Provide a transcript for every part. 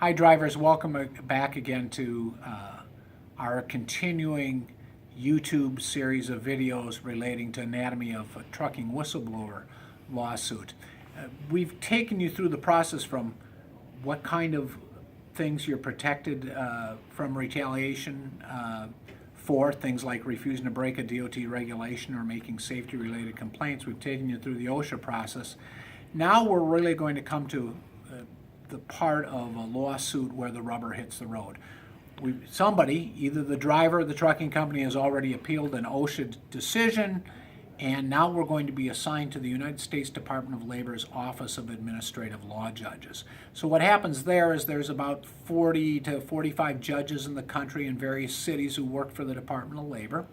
Hi drivers, welcome back again to our continuing YouTube series of videos relating to anatomy of a trucking whistleblower lawsuit. We've taken you through the process from what kind of things you're protected from retaliation for, things like refusing to break a DOT regulation or making safety-related complaints. We've taken you through the OSHA process. Now we're really going to come to the part of a lawsuit where the rubber hits the road. Somebody, either the driver or the trucking company, has already appealed an OSHA decision, and now we're going to be assigned to the United States Department of Labor's Office of Administrative Law Judges. So what happens there is there's about 40 to 45 judges in the country in various cities who work for the Department of Labor,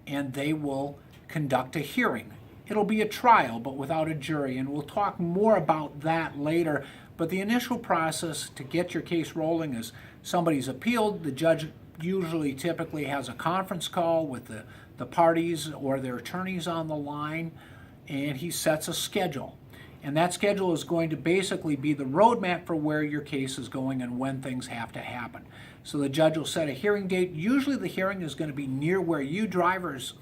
and they will conduct a hearing. It'll be a trial, but without a jury, and we'll talk more about that later. But the initial process to get your case rolling is somebody's appealed. The judge typically has a conference call with the parties or their attorneys on the line, and he sets a schedule. And that schedule is going to basically be the roadmap for where your case is going and when things have to happen. So the judge will set a hearing date. Usually the hearing is going to be near where you drivers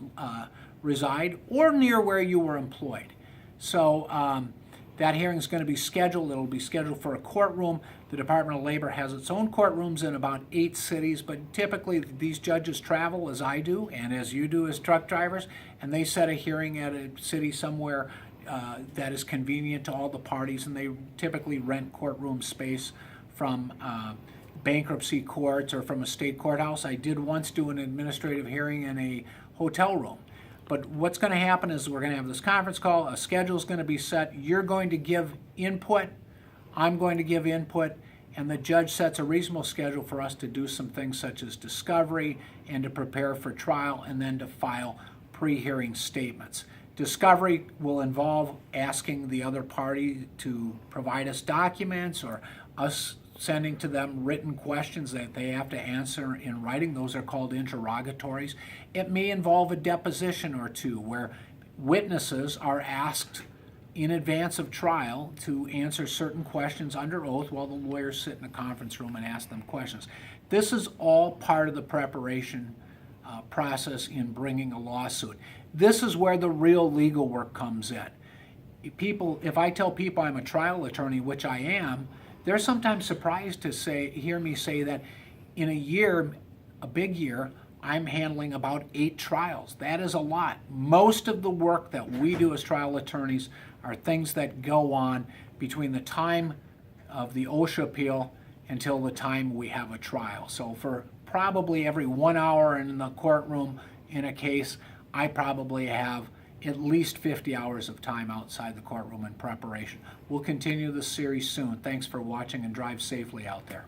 reside or near where you were employed. So that hearing is going to be scheduled. It'll be scheduled for a courtroom. The Department of Labor has its own courtrooms in about 8 cities, but typically these judges travel as I do and as you do as truck drivers, and they set a hearing at a city somewhere that is convenient to all the parties, and they typically rent courtroom space from bankruptcy courts or from a state courthouse. I did once do an administrative hearing in a hotel room. But what's going to happen is we're going to have this conference call, a schedule is going to be set, you're going to give input, I'm going to give input, and the judge sets a reasonable schedule for us to do some things such as discovery and to prepare for trial and then to file pre-hearing statements. Discovery will involve asking the other party to provide us documents or us sending to them written questions that they have to answer in writing. Those are called interrogatories. It may involve a deposition or two where witnesses are asked in advance of trial to answer certain questions under oath while the lawyers sit in a conference room and ask them questions. This is all part of the preparation process in bringing a lawsuit. This is where the real legal work comes in. If I tell people I'm a trial attorney, which I am, they're sometimes surprised to hear me say that in a year, a big year, I'm handling about 8 trials. That is a lot. Most of the work that we do as trial attorneys are things that go on between the time of the OSHA appeal until the time we have a trial. So for probably every 1 hour in the courtroom in a case, I probably have at least 50 hours of time outside the courtroom in preparation. We'll continue this series soon. Thanks for watching and drive safely out there.